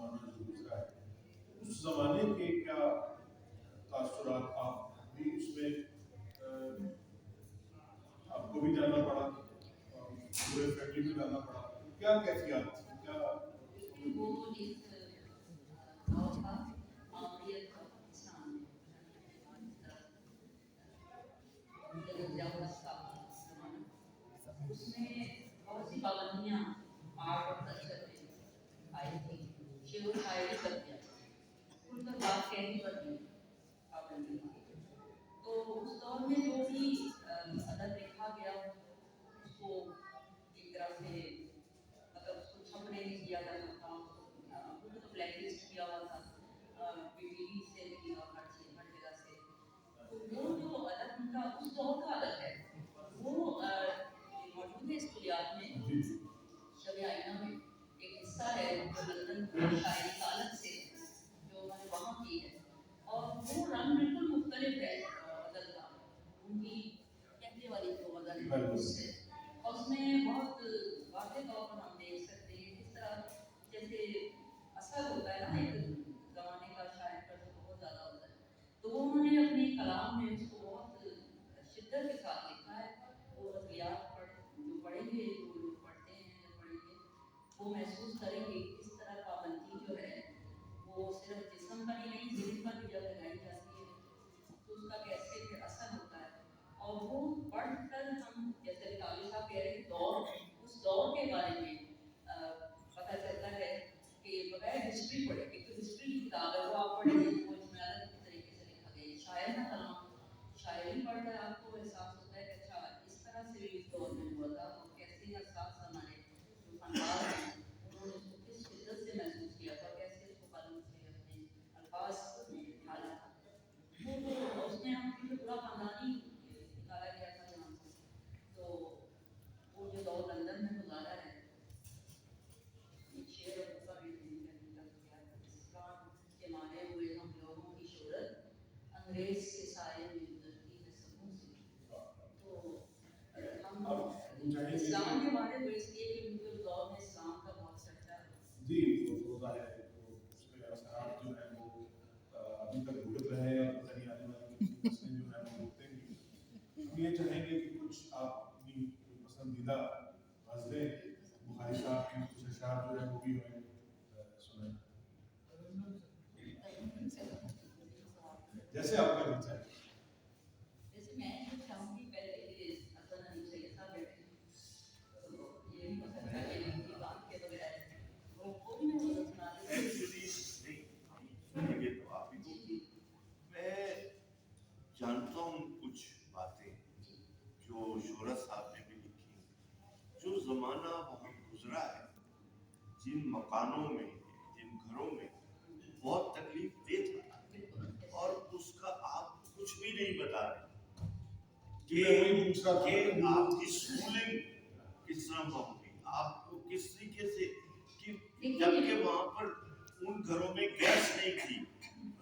زمانہ جو گزرا ہے اس زمانے کے کیا تاثرات آپ بھی اس میں آپ کو بھی جانا پڑا پورے فیملی کو جانا پڑا کیا کیفیات تھی کیا وہ ایک دور تھا معمولیت کا اسلام میں جب جاؤس کا زمانہ اس میں بہت سی پابندیاں آرٹ اور کلچر میں آئی تھی شعر و شاعری کر دیا ان پر بات کہنی پڑتی پابندی تھی تو اس دور میں جو بھی ادب لکھا گیا اس کو ایک طرح سے مطلب اس کو چھپنے نہیں دیا جاتا تھا اس کو بلیک لسٹ کیا ہوا تھا پی ٹی وی سے بھی اور ہر چیز ہر جگہ سے تو وہ جو ادب ان کا اس دور کا ادب ہے وہ موجود ہے اسکولیات میں شب آئینہ میں ایک حصہ ہے جو لندن کی شاعری کا الگ سے جو انہوں نے وہاں کی ہے اور وہ رنگ بالکل مختلف ہے غزل کا ان کی کہنے والی جو غزل ہے اس سے اور اس میں بہت واضح طور پر ہم دیکھ سکتے ہیں کس طرح جیسے اثر ہوتا ہے نا ایک زمانے کا شاعر پر جو بہت زیادہ ہوتا ہے تو وہ انہوں نے اپنے کلام میں اس کو بہت شدت کے ساتھ لکھا ہے وہ غزلیات جو پڑھیں گے جو لوگ پڑھتے ہیں یا پڑھیں گے وہ محسوس کریں گے کس طرح پابندی جو ہے وہ صرف جسم پر ہی نہیں ذہن پر بھی جب لگائی جاتی ہے تو اس کا کیسے پھر اثر ہوتا ہے اور وہ پڑھ کر ہم جیسے رکاوی صاحب کہہ رہے ہیں دور اس دور کے بارے میں پتہ چلتا ہے کہ بغیر ہسٹری پڑھے کہ ہسٹری کی کتاب ہے وہ آپ پڑھیں گے وہ اس میں الگ طریقے سے لکھا گیا ہے شاعر کا کلام شاعری پڑھ کر آپ کو احساس ہوتا ہے کہ اچھا اس طرح سے بھی اس دور میں ہوا تھا اور کیسے اساس ہمارے جو فنکار ہیں انہوں نے اس کو کس شدت سے محسوس کیا تھا کیسے اس کو قلم سے اپنے الفاظ میں ڈھالا تھا وہ اس میں ہم کیونکہ پورا خاندانی نکالا گیا تھا یہاں سے تو وہ جو دور لندن میں گزارا ہے ایک شعر اور دوسرا بھی اسلام کے مانے ہوئے ہم لوگوں کی شہرت انگریز کے سائے میں گزرتی ہے سبوں سے تو ہم اسلام کے مانے ہوئے اس لیے کہ ان کے دور میں اسلام کا بہت چرچا ہے جی وہ ظاہر ہے اس کے اثرات جو ہیں وہ ابھی تک بھگت رہے ہیں اور پتہ نہیں آنے والی نسلیں جو ہیں وہ بھگتیں گی ہم یہ چاہیں گے کہ کچھ آپ اپنی پسندیدہ غزلیں بخاری صاحب کی کچھ اشعار جو ہیں وہ بھی ہمیں سنیں جیسے آپ کا دل چاہے جیسے میں یہ چاہوں گی پہلے کہ حسن علی سید صاحب بیٹھے تو یہ بھی ہو سکتا ہے کہ ان کی بات کے بغیر وہ بھی میں سنا سنیں گے تو آپ ہی میں جانتا ہوں کچھ باتیں جو شہرت صاحب نے بھی لکھی جو زمانہ وہاں گزرا ہے جن مکانوں میں جن گھروں میں بہت تکلیف دہ تھا اور اس کا آپ کچھ بھی نہیں بتا رہے کہ آپ کی سکولنگ کس طرح ہوگی آپ کو کس طریقے سے جبکہ وہاں پر ان گھروں میں گیس نہیں تھی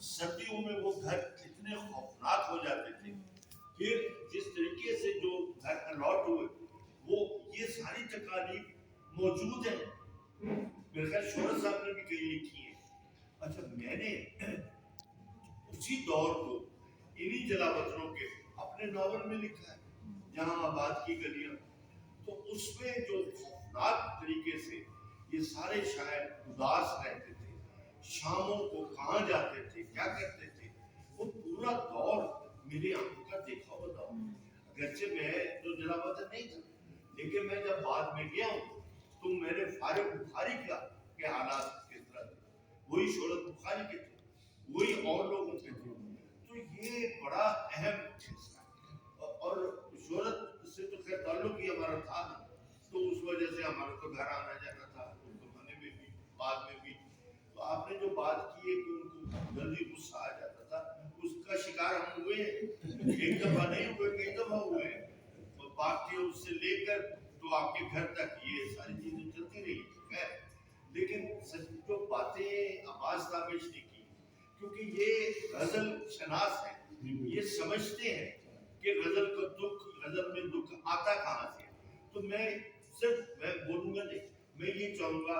سردیوں میں وہ گھر اتنے خوفناک ہو جاتے تھے پھر جس طریقے سے جو گھر الاٹ ہوئے وہ یہ ساری تکالیف موجود ہیں میرے خیال شہرت صاحب نے بھی کہیں لکھی ہے اچھا میں نے اسی دور کو انہی جلا وطنوں کے اپنے ناول میں لکھا ہے جہاں آباد کی گلیاں تو اس میں جو خوفناک طریقے سے یہ سارے شاعر اداس رہتے تھے شاموں کو کہاں جاتے تھے کیا کرتے تھے وہ پورا دور میری آنکھوں کا دیکھا ہوا دور اگرچہ میں تو جلا وطن نہیں تھا لیکن میں جب بعد میں گیا ہوں تو میں نے فارغ بخاری کے حالات کس طرح تھے وہی شہرت بخاری کے تھے وہی اور لوگوں کے تھے تو یہ بڑا اہم حصہ اور شہرت سے تو خیر تعلق ہی ہمارا تھا تو اس وجہ سے ہمارا تو گھر آنا جانا تھا اس زمانے میں بھی بعد میں بھی تو آپ نے جو بات کی ہے کہ ان کو جلدی غصہ آ جاتا تھا اس کا شکار ہم ہوئے ایک دفعہ نہیں ہوئے کئی دفعہ ہوئے اور بات اس سے لے کر تو آپ کے گھر تک یہ ساری چیزیں چلتی رہی خیر لیکن جو باتیں عباس تابش نے کی کیونکہ یہ غزل شناس ہے یہ سمجھتے ہیں کہ غزل کا دکھ غزل میں دکھ آتا کہاں سے تو میں صرف میں بولوں گا نہیں میں یہ چاہوں گا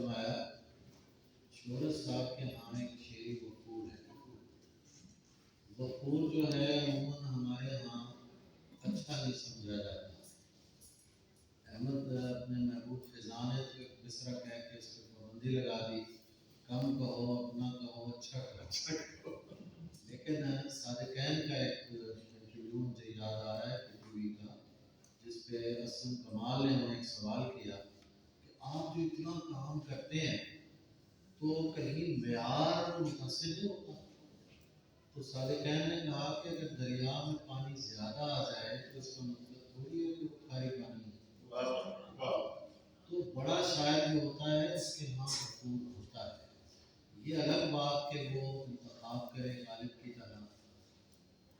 فرمایا شہرت صاحب کے ہاں ایک شعری وقور ہے. وقور جو ہے عموماً ہمارے ہاں اچھا نہیں سمجھا جاتا. احمد اپنے محبوب خزاں نے تو ایک مصرع کہہ کے اس پہ پابندی لگا دی، کم کہو اپنا کہو اچھا کہو. لیکن صادقین کا ایک انٹرویو مجھے یاد آ رہا ہے ٹی وی کا، جس پہ اسلم کمال نے انہیں ایک سوال کیا کہ آپ جو اتنا کام کرتے ہیں تو کہیں معیار متاثر نہیں ہوتا؟ تو صادقین نے کہا کہ اگر دریا میں پانی زیادہ آ جائے تو اس کا مطلب تھوڑی ہے کہ وہ کھاری پانی ہے. تو بڑا شاعر جو ہوتا ہے اس کے ہاں وقور ہوتا ہے. یہ الگ بات کہ وہ انتخاب کرے غالب کی طرح.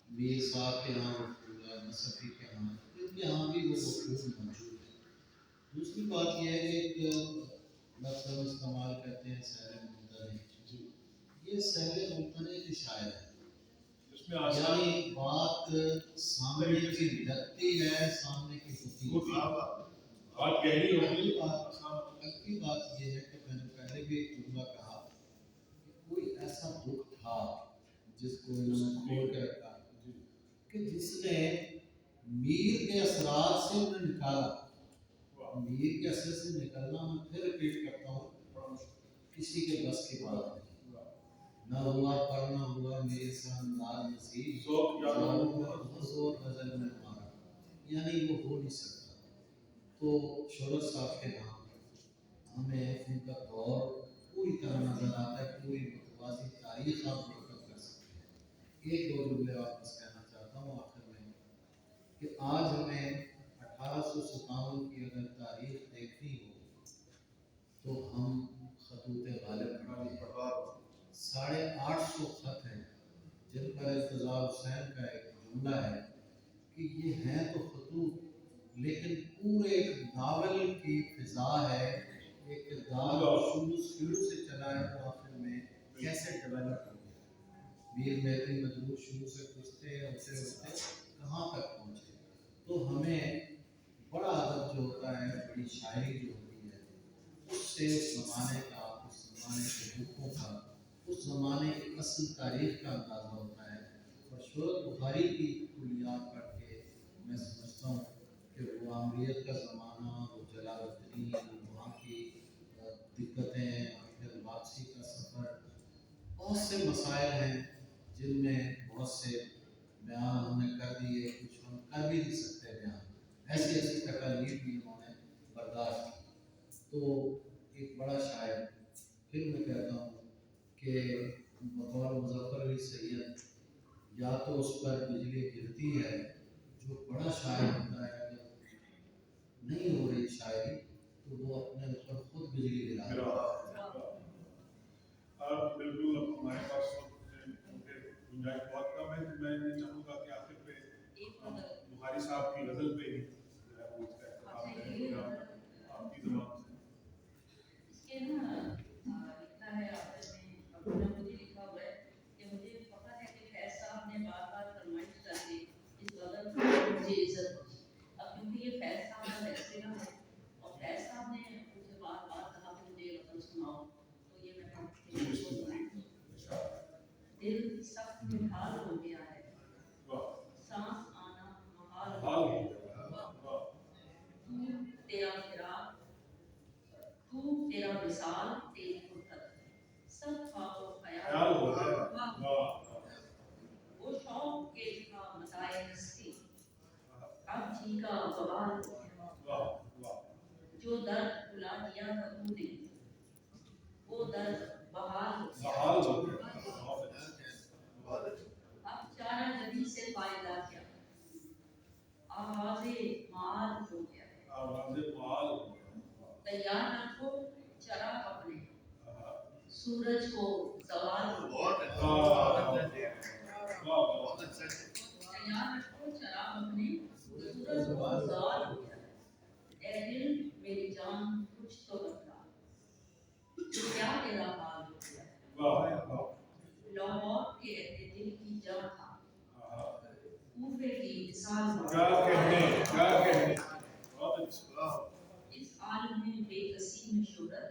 میر صاحب کے ہاں وقور ہے، نصفی کے ہاں، ان کے ہاں بھی وہ وقور موجود ہے. دوسری بات یہ ہے کہ ایک لفظ ہم استعمال کرتے ہیں سہل ممتنع. یہ سہل ممتنع کے شاعر ہیں، یعنی بات سامنے کی لگتی ہے، سامنے کی ہوتی ہے. بات گہری ہوگی. اگلی بات یہ ہے کہ میں نے پہلے بھی ایک جملہ کہا کہ کوئی ایسا دکھ تھا جس کو انہوں نے کھول کے رکھا کہ جس نے میر کے اثرات سے انہیں نکالا. میر کے اثر سے نکلنا میں پھر ریپیٹ کرتا ہوں کسی کے بس کی بات نہیں. نہ ہوا پر نہ ہوا میرے سے انداز نصیب، زور غزل میں مارا، یعنی وہ ہو نہیں سکتا. تو شہرت صاحب کے نام ہمیں ان کا دور پوری طرح نظر آتا ہے، پوری متوازی تاریخ آپ مرتب کر سکتے ہیں. ایک دو جملے واپس کہنا چاہتا ہوں آخر میں کہ آج ہمیں 1857 کی اگر تاریخ دیکھنی ہو تو ہم خطوط غالب پڑھتے ہیں. 850 خط ہیں جن پر ارتضیٰ حسین کا ایک جملہ ہے کہ یہ ہیں تو خطوط لیکن پورے ایک ناول کی فضا ہے. ایک کردار شروع سے چلا ہے تو آخر میں کیسے ڈیولپ ہو گیا. میر مہدی مجروح شروع سے پوچھتے ہوتے ہوتے کہاں تک پہنچے. تو ہمیں بڑا ادب جو ہوتا ہے، بڑی شاعری جو ہوتی ہے، اس سے اس زمانے کا، اس زمانے کے دکھوں کا، اس زمانے کی اصل تاریخ کا اندازہ ہوتا ہے. اور شہرت بخاری کی کلیات پڑھ کے میں سمجھتا ہوں کہ وہ عامریت کا زمانہ، وہ جلال الدین، وہاں کی دقتیں، پھر واپسی کا سفر، بہت سے مسائل ہیں جن میں بہت سے بیان ہم نے کر دیے، کچھ ہم کر بھی نہیں سکتے بیان. ایسی ایسی تکالیف بھی انہوں نے برداشت کی. تو ایک بڑا شاعر، پھر میں کہتا ہوں کہ بطور مظفر علی سید یا تو اس پر بجلی گرتی ہے، جو بڑا شاعر ہوتا ہے اگر نہیں ہو رہی شاعری تو وہ اپنے اوپر خود بجلی گرا رہا ہے. بالکل ہمارے پاس گنجائش بہت کم ہے. میں یہ چاہوں گا کہ آخر پہ بخاری صاحب کی غزل پہ ہی جو ہے وہ اس کا اختتام کریں آپ کی زبان سے. اس کے نا لکھا ہے آخر میں، اپنا مجھے لکھا ہوا ہے کہ مجھے پتا ہے کہ فیض صاحب نے بار بار فرمائش کر کے اس غزل کو مجھے عزت بخشی. اب کیونکہ یہ فیض صاحب کا لیکچر ہے اور فیض صاحب نے مجھے بار بار کہا کہ مجھے یہ غزل سناؤ، تو یہ میں دل سخت نکھال ہو گیا ہے، سانس آنا محال ہو گیا ہے. تیرا فراق، تو تیرا وصال، تیری فرقت، سب خواب و خیال ہو گیا. وہ شوق کے تھا متاع ہستی، اب جی کا وبال ہو گیا. جو درد بلا دیا تھا تو نے، وہ درد بحال ہو گیا. اب چارہ جبیں سے فائدہ کیا، آغاز معاد ہو گیا ہے. تیار رکھو چراغ اپنے، سورج کو زوال ہو گیا. تیار رکھو چراغ اپنے، سورج کو زوال ہو گیا. اے دل میری جان کچھ تو بتلا، کیا تیرا حال ہو گیا. لاہور کے اہل دل کی جان تھا، کوفے کی مثال ہو گیا. اس عالم میں بے کسی میں شہرت،